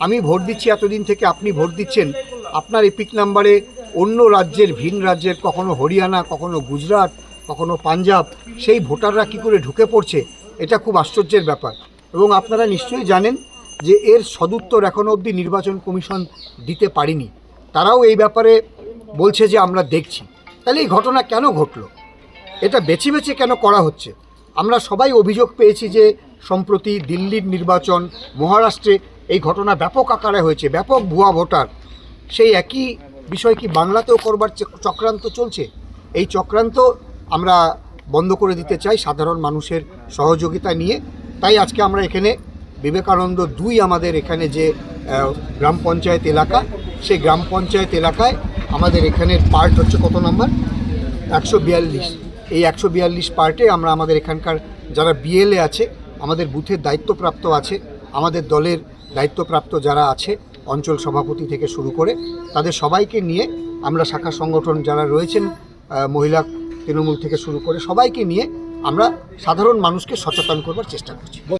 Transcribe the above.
আমি ভোট দিচ্ছি এতদিন থেকে, আপনি ভোট দিচ্ছেন, আপনার এপিক নাম্বারে অন্য রাজ্যের, ভিন রাজ্যের, কখনো হরিয়ানা, কখনো গুজরাট, কখনো পাঞ্জাব, সেই ভোটাররা কী করে ঢুকে পড়ছে, এটা খুব আশ্চর্যের ব্যাপার। এবং আপনারা নিশ্চয়ই জানেন যে এর সদুত্তর এখনও অবধি নির্বাচন কমিশন দিতে পারেনি। তারাও এই ব্যাপারে বলছে যে আমরা দেখছি। তাহলে এই ঘটনা কেন ঘটলো? এটা বেছে বেছে কেন করা হচ্ছে? আমরা সবাই অভিযোগ পেয়েছি যে সম্প্রতি দিল্লির নির্বাচন, মহারাষ্ট্রে এই ঘটনা ব্যাপক আকারে হয়েছে, ব্যাপক ভুয়া ভোটার। সেই একই বিষয় কি বাংলাতেও করবার চক্রান্ত চলছে? এই চক্রান্ত আমরা বন্ধ করে দিতে চাই সাধারণ মানুষের সহযোগিতা নিয়ে। তাই আজকে আমরা এখানে বিবেকানন্দ 2 আমাদের এখানে যে গ্রাম পঞ্চায়েত এলাকা, সেই গ্রাম পঞ্চায়েত এলাকায় আমাদের এখানের পার্ট হচ্ছে কত নম্বর 142। এই 142 পার্টে আমরা আমাদের এখানকার যারা বিএলএ আছে, আমাদের বুথের দায়িত্বপ্রাপ্ত আছে, আমাদের দলের দায়িত্বপ্রাপ্ত যারা আছে, অঞ্চল সভাপতি থেকে শুরু করে তাদের সবাইকে নিয়ে আমরা শাখা সংগঠন যারা রয়েছেন, মহিলা তৃণমূল থেকে শুরু করে সবাইকে নিয়ে আমরা সাধারণ মানুষকে সচেতন করবার চেষ্টা করছি।